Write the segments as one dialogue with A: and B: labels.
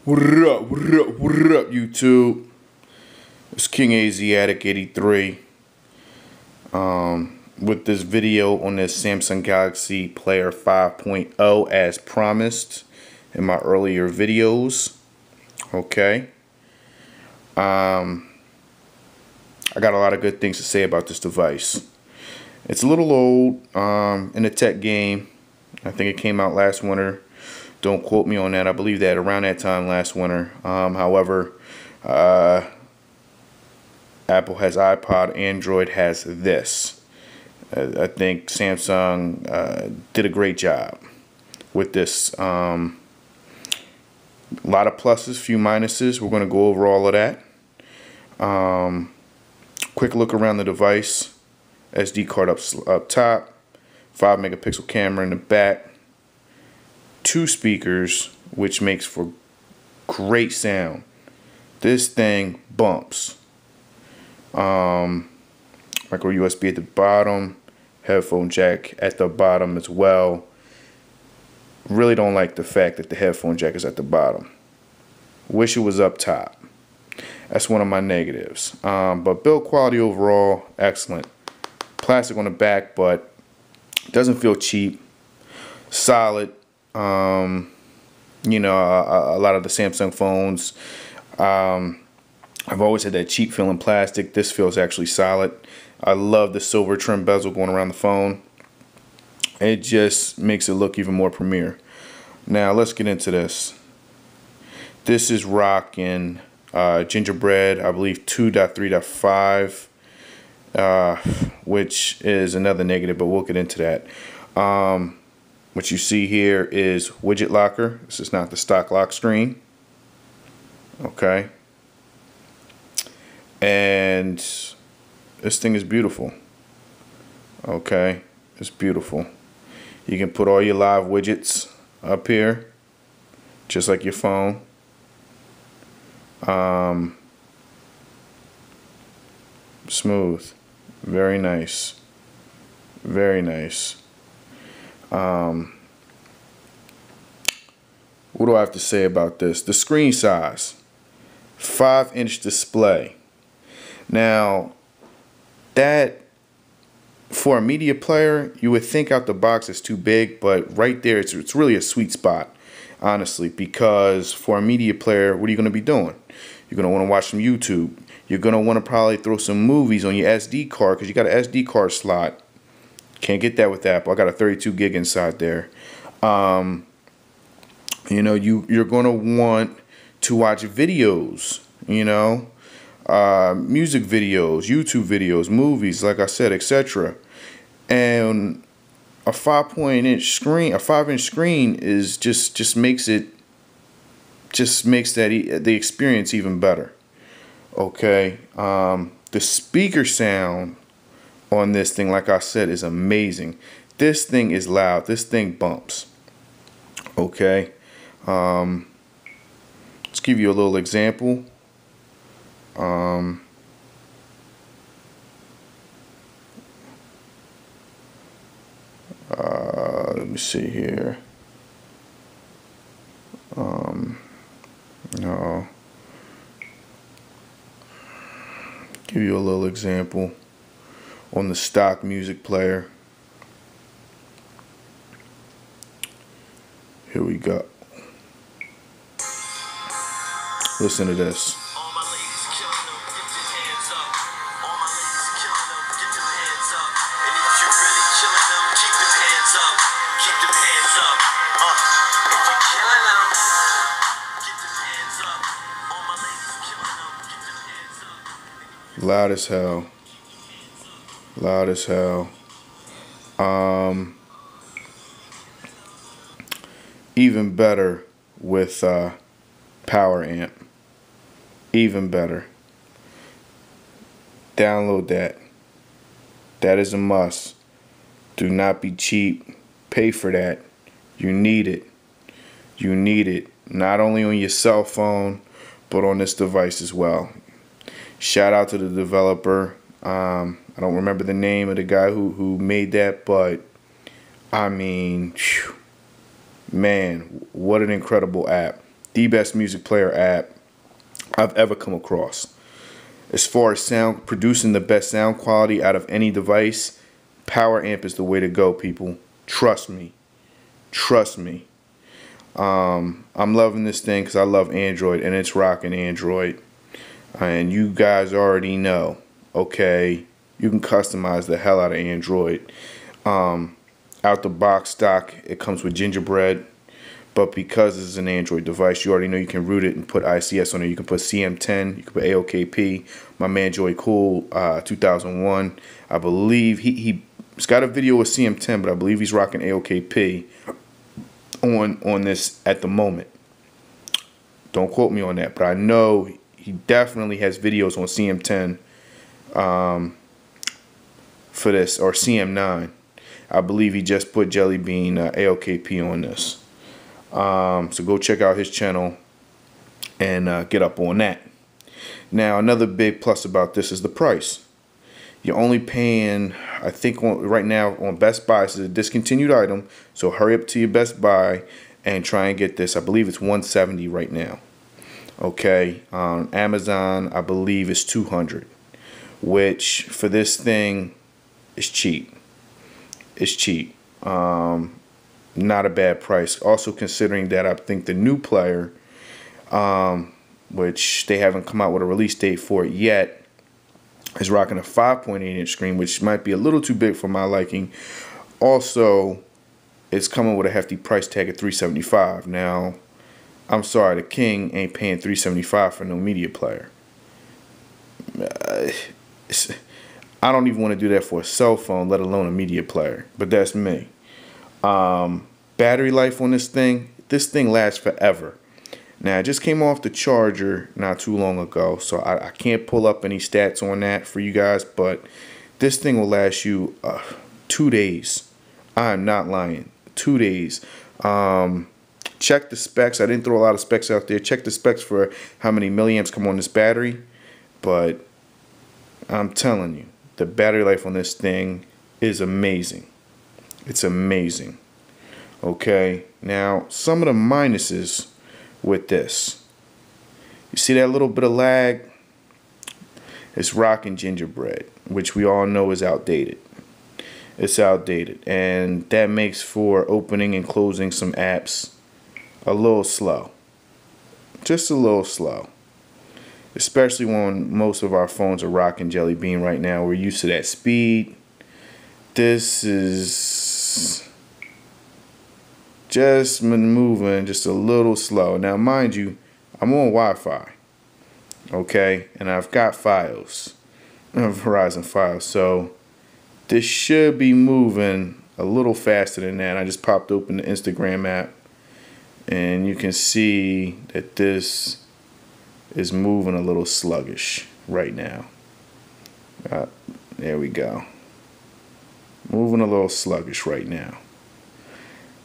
A: What up, what up, what up, YouTube? It's King Asiatic 83 with this video on this Samsung Galaxy Player 5.0 as promised in my earlier videos. Okay. I got a lot of good things to say about this device. It's a little old in the tech game. I think it came out last winter. Don't quote me on that. I believe that around that time last winter. However, Apple has iPod, Android has this. I think Samsung did a great job with this. A lot of pluses, few minuses. We're going to go over all of that. Quick look around the device. SD card up top. 5 megapixel camera in the back. 2 speakers, which makes for great sound. This thing bumps. Micro USB at the bottom, headphone jack at the bottom as well. Really don't like the fact that the headphone jack is at the bottom. Wish it was up top. That's one of my negatives. But build quality overall, excellent. Plastic on the back, but doesn't feel cheap. Solid. You know, a lot of the Samsung phones, I've always had that cheap feeling plastic. This feels actually solid. I love the silver trim bezel going around the phone. It just makes it look even more premier. Now let's get into this. This is rocking Gingerbread, I believe 2.3.5, which is another negative, but we'll get into that. What you see here is widget locker. This is not the stock lock screen. Okay. And this thing is beautiful. Okay. It's beautiful. You can put all your live widgets up here, just like your phone. Smooth. Very nice. Very nice. What do I have to say about this? The screen size, 5-inch display. Now, that for a media player, you would think out the box it's too big, but right there, it's really a sweet spot, honestly, because for a media player, what are you going to be doing? You're going to want to watch some YouTube. You're going to want to probably throw some movies on your SD card because you got an SD card slot. Can't get that with Apple. I got a 32 gig inside there. You know, you're going to want to watch videos, you know, music videos, YouTube videos, movies, like I said, etc. And a 5-inch screen, a 5-inch screen is just makes that the experience even better. Okay, the speaker sound on this thing, like I said, is amazing. This thing is loud. This thing bumps. Okay. Let's give you a little example. Let me see here. No. Give you a little example on the stock music player. Here we go. Listen to this. Loud as hell. Loud as hell. Even better with power amp. Even better. Download that. That is a must. Do not be cheap. Pay for that. You need it. You need it. Not only on your cell phone, but on this device as well. Shout out to the developer. I don't remember the name of the guy who made that, but I mean, whew, man, what an incredible app. the best music player app I've ever come across. As far as sound, producing the best sound quality out of any device, Power Amp is the way to go, people. Trust me. Trust me. I'm loving this thing because I love Android, and it's rocking Android. And you guys already know, okay, you can customize the hell out of Android. Out the box stock, it comes with Gingerbread. But because it's an Android device, you already know you can root it and put ICS on it. You can put CM10, you can put AOKP. My man Joey Cool, 2001, I believe he's got a video with CM10, but I believe he's rocking AOKP on this at the moment. Don't quote me on that, but I know he definitely has videos on CM10 for this, or CM9. I believe he just put Jelly Bean AOKP on this. So go check out his channel and get up on that. Now, another big plus about this is the price. You're only paying, I think right now on Best Buy, this is a discontinued item, so hurry up to your Best Buy and try and get this. I believe it's $170 right now. Okay, on Amazon, I believe it's $200, which for this thing is cheap. It's cheap. Not a bad price. Also considering that I think the new player, which they haven't come out with a release date for it yet, is rocking a 5.8-inch screen, which might be a little too big for my liking. Also, it's coming with a hefty price tag at $375. Now, I'm sorry, the king ain't paying $375 for no media player. I don't even want to do that for a cell phone, let alone a media player. But that's me. Battery life on this thing lasts forever. Now, I just came off the charger not too long ago, so I can't pull up any stats on that for you guys, but this thing will last you 2 days. I'm not lying. 2 days. Check the specs. I didn't throw a lot of specs out there. Check the specs for how many milliamps come on this battery, but I'm telling you, the battery life on this thing is amazing. It's amazing. Okay, now some of the minuses with this. You see that little bit of lag? It's rocking Gingerbread, which we all know is outdated. It's outdated, and that makes for opening and closing some apps a little slow. Just a little slow. Especially when most of our phones are rocking Jelly Bean right now. We're used to that speed. This is just moving just a little slow. Now, mind you, I'm on Wi-Fi, okay, and I've got Fios, Verizon Fios, so this should be moving a little faster than that. I just popped open the Instagram app, and you can see that this is moving a little sluggish right now. There we go. Moving a little sluggish right now.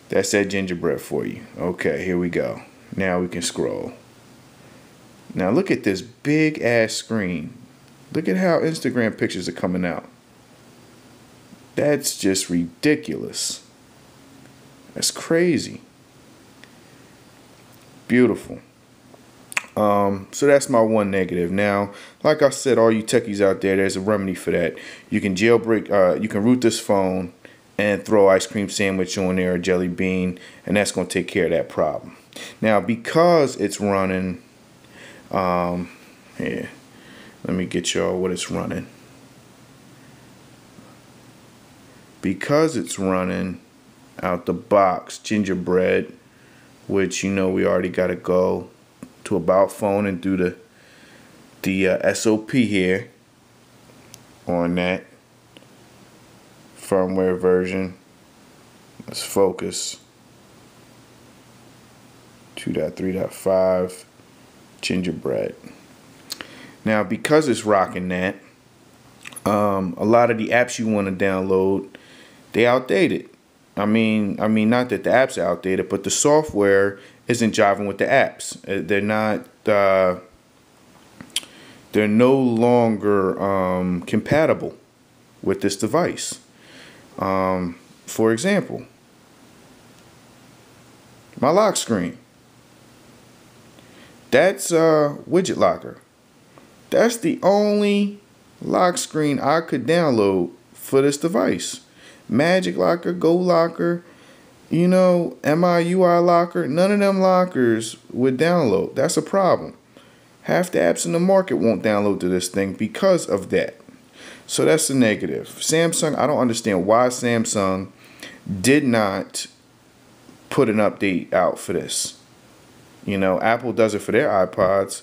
A: That's that Gingerbread for you. Okay, here we go. Now we can scroll. Now look at this big ass screen. Look at how Instagram pictures are coming out. That's just ridiculous. That's crazy. Beautiful. So that's my one negative. Now, like I said, all you techies out there, there's a remedy for that. You can jailbreak, you can root this phone and throw ice cream sandwich on there or Jelly Bean, and that's going to take care of that problem. Now, because it's running, here, let me get y'all what it's running. Because it's running out the box Gingerbread, which you know we already got to go to About Phone and do the SOP here on that firmware version. Let's focus. 2.3.5 Gingerbread. Now, because it's rocking that, a lot of the apps you want to download, they outdated. I mean, not that the apps are outdated, but the software isn't jiving with the apps. They're not. They're no longer compatible with this device. For example, my lock screen. That's Widget Locker. That's the only lock screen I could download for this device. Magic Locker, Go Locker, you know, MIUI Locker, none of them lockers would download. That's a problem. Half the apps in the market won't download to this thing because of that. So that's the negative. Samsung, I don't understand why Samsung did not put an update out for this. You know, Apple does it for their iPods.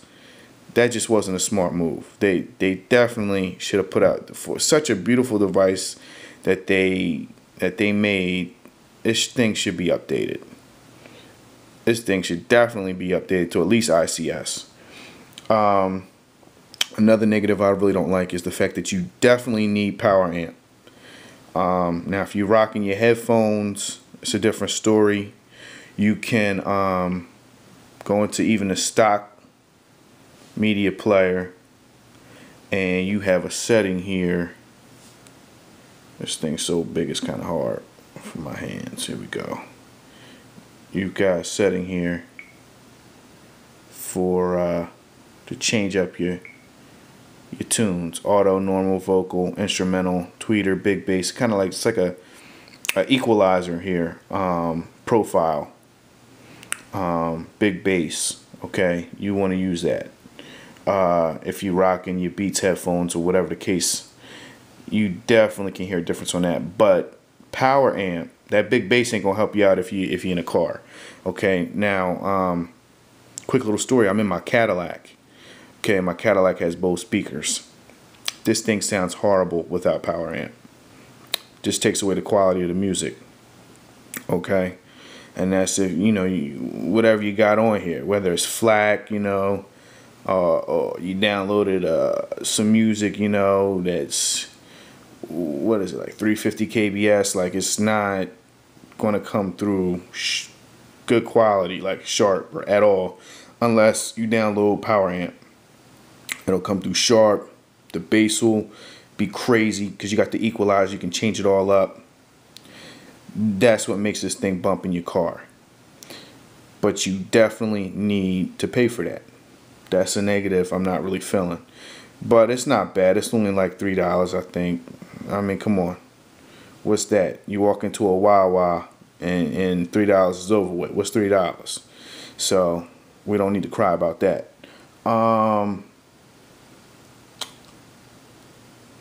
A: That just wasn't a smart move. They definitely should have put out for such a beautiful device that they made. This thing should be updated. This thing should definitely be updated to at least ICS. Another negative I really don't like is the fact that you definitely need power amp. Now, if you're rocking your headphones, it's a different story. You can go into even a stock media player, and you have a setting here. This thing's so big it's kind of hard for my hands. Here we go. You've got a setting here for to change up your tunes: auto, normal, vocal, instrumental, tweeter, big bass. Kind of like, it's like a equalizer here. Profile, big bass. Okay, you want to use that. If you're rocking your Beats headphones or whatever the case, you definitely can hear a difference on that. But power amp, that big bass ain't gonna help you out if you're in a car. Okay, now quick little story. I'm in my Cadillac. Okay, my Cadillac has both speakers. This thing sounds horrible without power amp. Just takes away the quality of the music. Okay, and that's if you know whatever you got on here, whether it's FLAC, you know. Or you downloaded some music, you know, that's, what is it, like 350 kbs, like it's not going to come through good quality, like sharp or at all, unless you download power amp. It'll come through sharp. The bass will be crazy because you got the equalizer, you can change it all up. That's what makes this thing bump in your car. But you definitely need to pay for that. That's a negative I'm not really feeling. But it's not bad. It's only like $3, I think. I mean, come on. What's that? You walk into a Wawa and $3 is over with. What's $3? So we don't need to cry about that.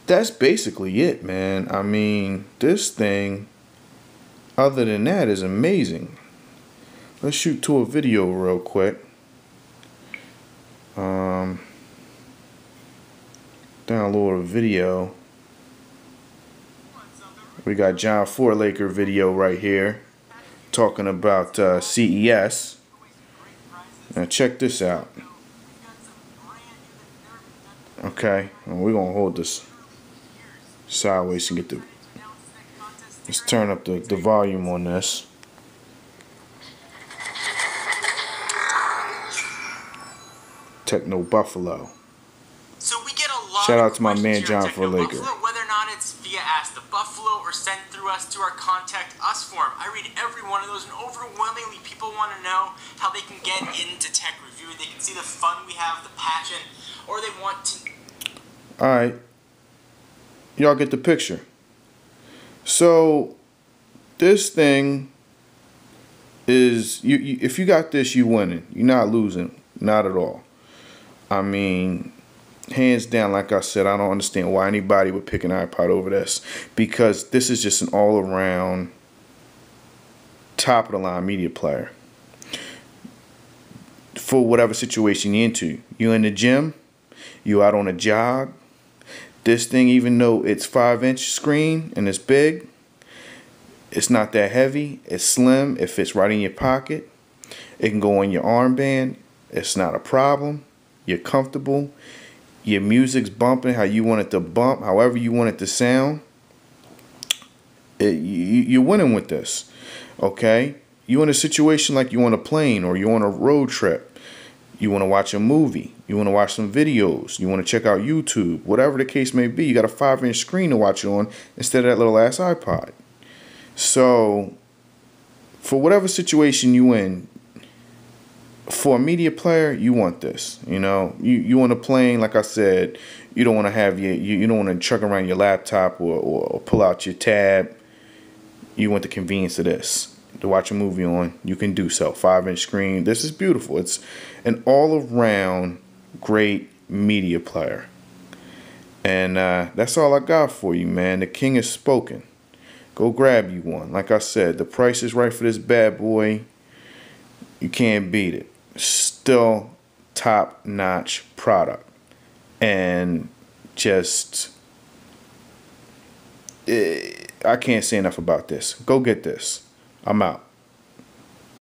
A: That's basically it, man. I mean, this thing, other than that, is amazing. Let's shoot to a video real quick. Download a video. We got John Forlaker video right here talking about CES. Now check this out. Okay, well, we're gonna hold this sideways and get the. Let's turn up the volume on this. Techno Buffalo.
B: So we get a lot.
A: Shout out to my man John Forlaker.
B: Whether or not it's via Ask the Buffalo or sent through us to our Contact Us form, I read every one of those, and overwhelmingly people want to know how they can get into tech review. They can see the fun we have, the passion, or they want to.
A: All right, y'all get the picture. So this thing is you if you got this, you winning. You're not losing, not at all. I mean, hands down, like I said, I don't understand why anybody would pick an iPod over this, because this is just an all-around top-of-the-line media player for whatever situation you're into. You in the gym, you out on a jog. This thing, even though it's 5-inch screen and it's big, it's not that heavy. It's slim. It fits right in your pocket. It can go on your armband. It's not a problem. You're comfortable. Your music's bumping how you want it to bump, however you want it to sound. You're winning with this. Okay? You're in a situation like you're on a plane or you're on a road trip. You want to watch a movie. You want to watch some videos. You want to check out YouTube. Whatever the case may be, you got a 5-inch screen to watch it on instead of that little ass iPod. So, for whatever situation you in, for a media player, you want this. You know, you want a plane, like I said, you don't want to have you don't want to chuck around your laptop or pull out your tab. You want the convenience of this. To watch a movie on, you can do so. 5-inch screen. This is beautiful. It's an all-around great media player. And that's all I got for you, man. The king has spoken. Go grab you one. Like I said, the price is right for this bad boy. You can't beat it. Still top-notch product. And just, I can't say enough about this. Go get this. I'm out.